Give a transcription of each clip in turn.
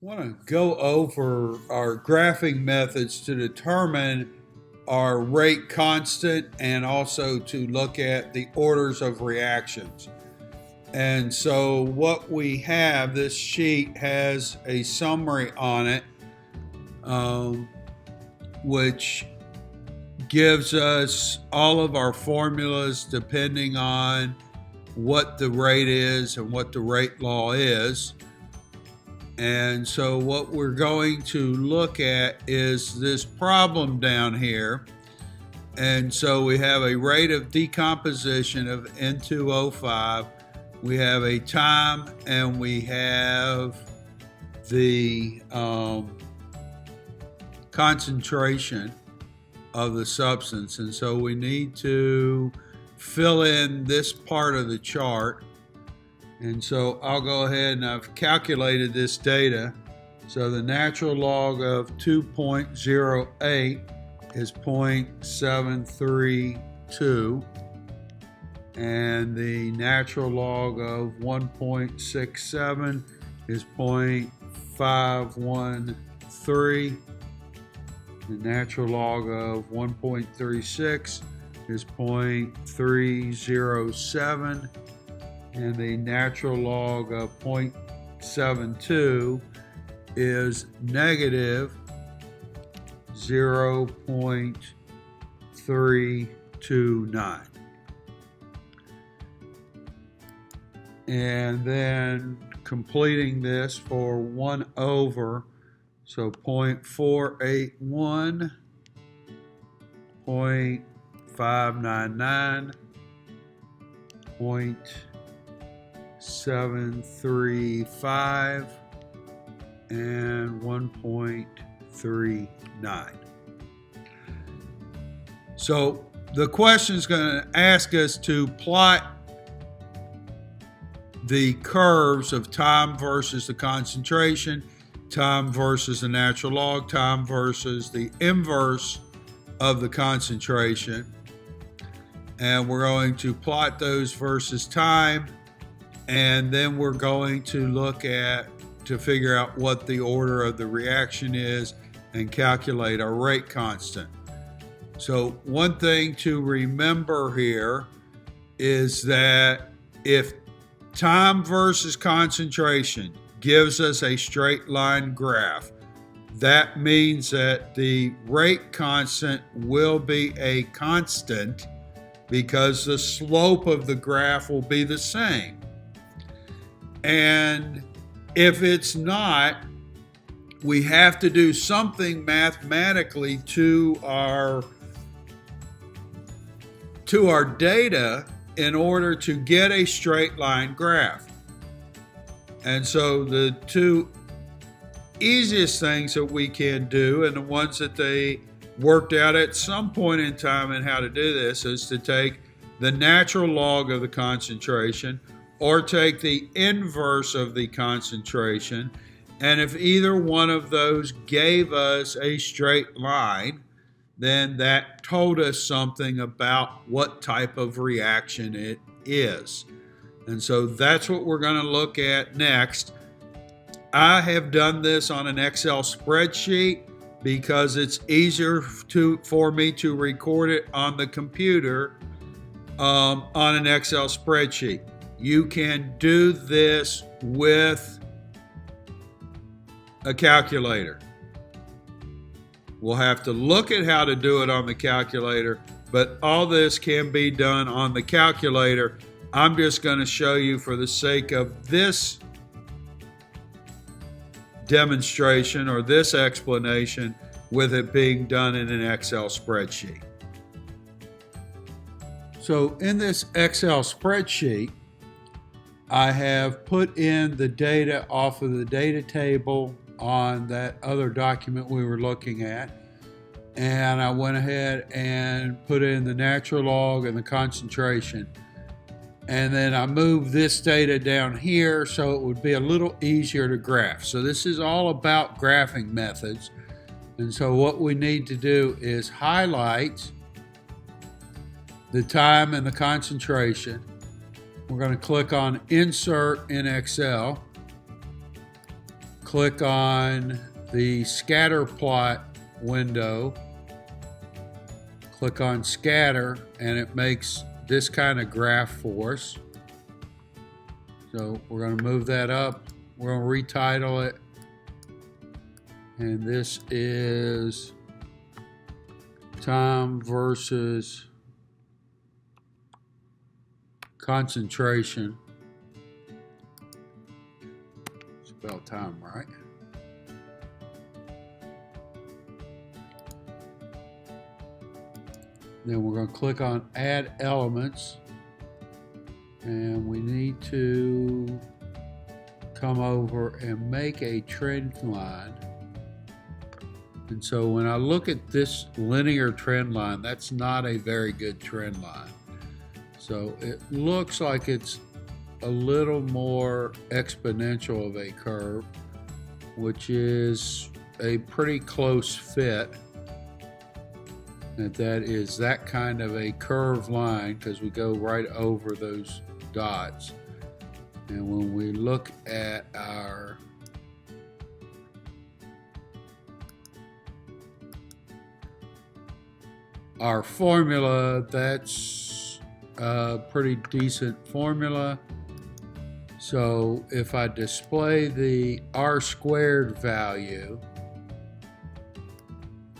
want to go over our graphing methods to determine our rate constant and also to look at the orders of reactions. And so what we have, this sheet has a summary on it, which gives us all of our formulas depending on what the rate is and what the rate law is. And so what we're going to look at is this problem down here. And so we have a rate of decomposition of N2O5. We have a time and we have the concentration of the substance. And so we need to fill in this part of the chart. And so I'll go ahead and I've calculated this data. So the natural log of 2.08 is 0.732. And the natural log of 1.67 is 0.513. The natural log of 1.36 is 0.307. And the natural log of 0.72 is negative 0.329. And then completing this for 1 over, so 0.481, 0.599, 0.735, and 1.39. So the question is going to ask us to plot the curves of time versus the concentration, time versus the natural log, time versus the inverse of the concentration. And we're going to plot those versus time, and then we're going to look at to figure out what the order of the reaction is and calculate our rate constant. So one thing to remember here is that if time versus concentration gives us a straight line graph, that means that the rate constant will be a constant because the slope of the graph will be the same. And if it's not, we have to do something mathematically to our data in order to get a straight line graph. And so the two easiest things that we can do, and the ones that they worked out at some point in time in how to do this, is to take the natural log of the concentration or take the inverse of the concentration. And if either one of those gave us a straight line, then that told us something about what type of reaction it is. And so that's what we're going to look at next. I have done this on an Excel spreadsheet because it's easier for me to record it on the computer on an Excel spreadsheet. You can do this with a calculator. We'll have to look at how to do it on the calculator, but all this can be done on the calculator. I'm just going to show you for the sake of this demonstration or this explanation with it being done in an Excel spreadsheet. So in this Excel spreadsheet, I have put in the data off of the data table on that other document we were looking at, and I went ahead and put in the natural log and the concentration, and then I moved this data down here so it would be a little easier to graph. So this is all about graphing methods, and so what we need to do is highlight the time and the concentration. We're going to click on Insert in Excel, click on the scatter plot window, click on scatter, and it makes this kind of graph for us. So we're going to move that up. We're going to retitle it. And this is time versus concentration. Spell time right. Then we're going to click on add elements, and we need to come over and make a trend line. And so when I look at this linear trend line, that's not a very good trend line. So it looks like it's a little more exponential of a curve, which is a pretty close fit. That is that kind of a curved line, because we go right over those dots. And when we look at our formula, that's a pretty decent formula. So if I display the R squared value,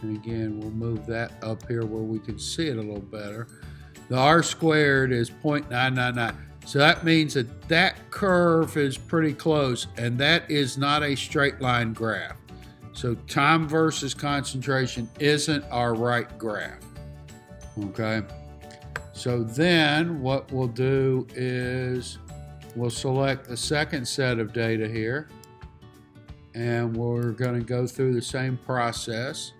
and again, we'll move that up here where we can see it a little better. The R squared is 0.999. So that means that that curve is pretty close, and that is not a straight line graph. So time versus concentration isn't our right graph. Okay. So then what we'll do is we'll select the second set of data here, and we're going to go through the same process.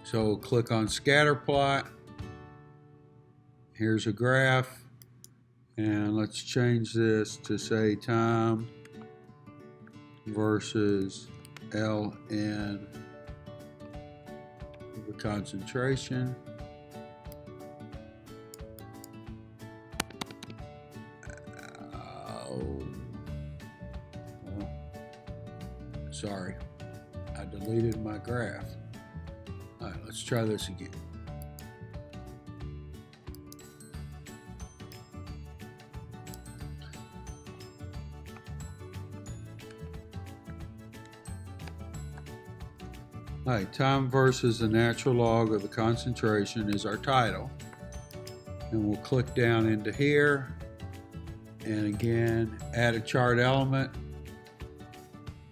So we'll click on scatter plot. Here's a graph, and let's change this to say time versus ln the concentration. Sorry, I deleted my graph. All right, let's try this again. All right, time versus the natural log of the concentration is our title. And we'll click down into here, and again, add a chart element.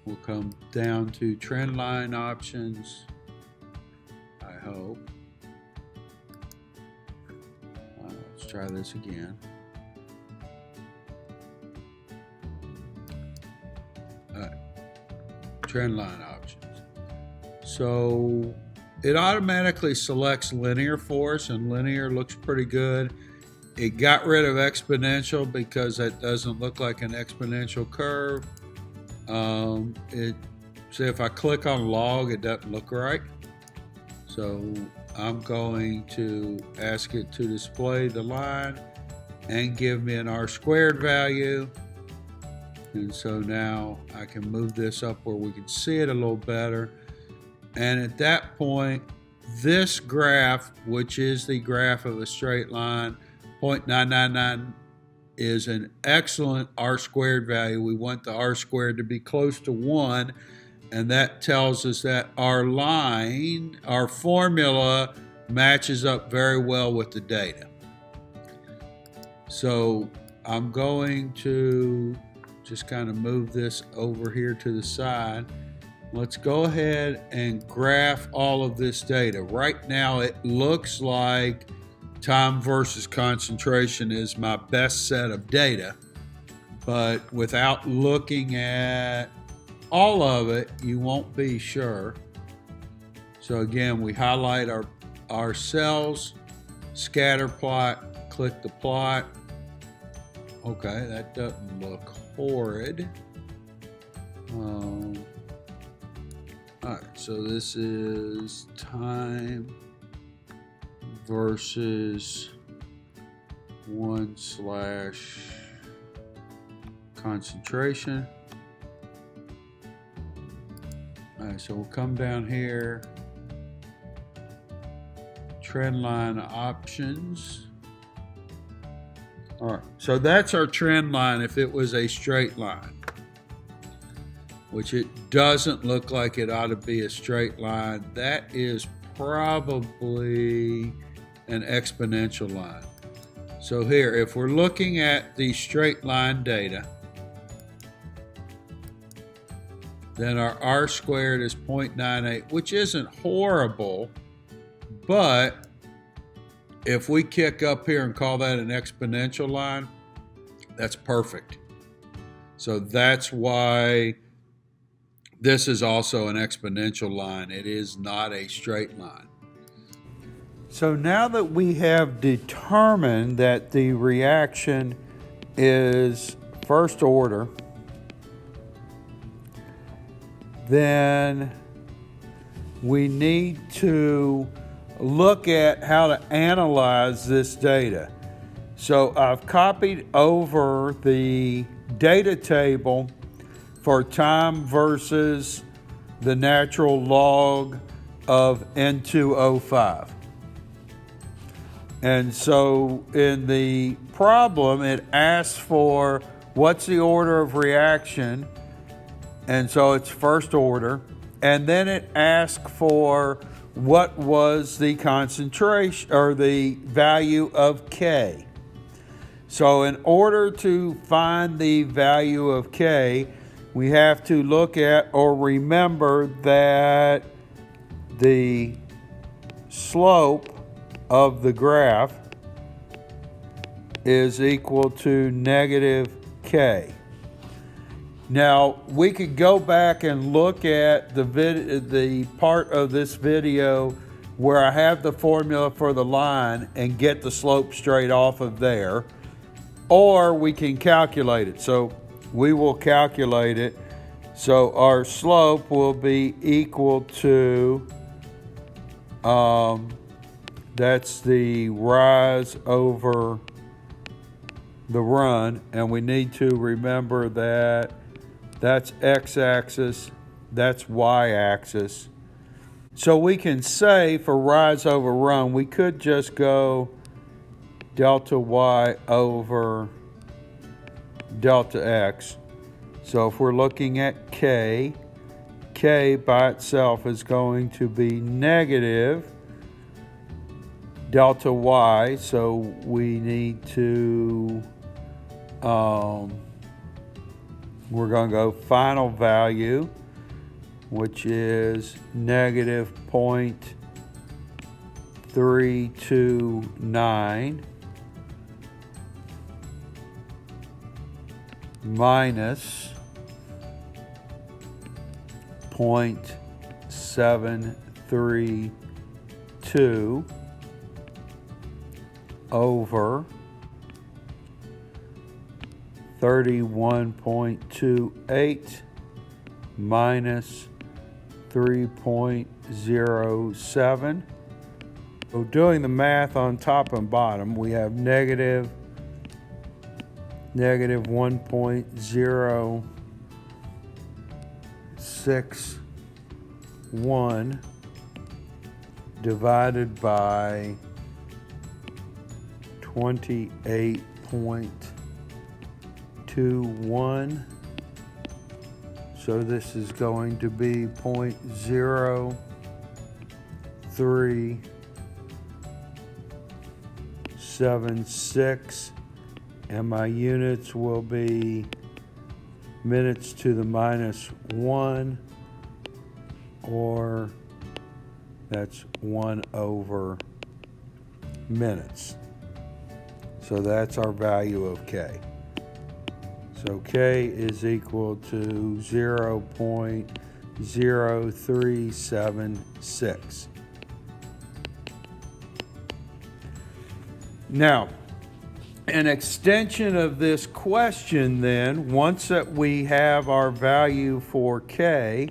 We'll come down to trend line options, I hope. Let's try this again. All right, trend line options. So it automatically selects linear for us, and linear looks pretty good. It got rid of exponential because that doesn't look like an exponential curve. So if I click on log, it doesn't look right. So I'm going to ask it to display the line and give me an R squared value. And so now I can move this up where we can see it a little better. And at that point, this graph, which is the graph of a straight line, 0.999 is an excellent R squared value. We want the R squared to be close to 1, and that tells us that our line, our formula, matches up very well with the data. So I'm going to just kind of move this over here to the side. Let's go ahead and graph all of this data. Right now it looks like time versus concentration is my best set of data, but without looking at all of it, you won't be sure. So again, we highlight our cells, scatter plot, click the plot. Okay, that doesn't look horrid. All right, so this is time versus 1/concentration. All right, so we'll come down here, trend line options. All right, so that's our trend line if it was a straight line, which it doesn't look like it ought to be a straight line. That is probably an exponential line. So here, if we're looking at the straight line data, then our R squared is 0.98, which isn't horrible, but if we kick up here and call that an exponential line, that's perfect. So that's why this is also an exponential line. It is not a straight line. So now that we have determined that the reaction is first order, then we need to look at how to analyze this data. So I've copied over the data table for time versus the natural log of N2O5. And so in the problem, it asks for what's the order of reaction, and so it's first order, and then it asks for what was the concentration or the value of K. So in order to find the value of K, we have to look at or remember that the slope of the graph is equal to negative K. Now, we could go back and look at the part of this video where I have the formula for the line and get the slope straight off of there, or we can calculate it. So we will calculate it. So our slope will be equal to, that's the rise over the run, and we need to remember that that's x-axis, that's y-axis. So we can say for rise over run, we could just go delta y over delta x. So if we're looking at K, K by itself is going to be negative delta y, so we need to, we're going to go final value, which is negative 0.329 minus 0.732 over 31.28 minus 3.07. So doing the math on top and bottom, we have negative 1.061 divided by 28.21. So this is going to be 0.0376, and my units will be minutes to the minus 1, or that's 1 over minutes. So that's our value of K. So K is equal to 0.0376. Now, an extension of this question then, once that we have our value for K,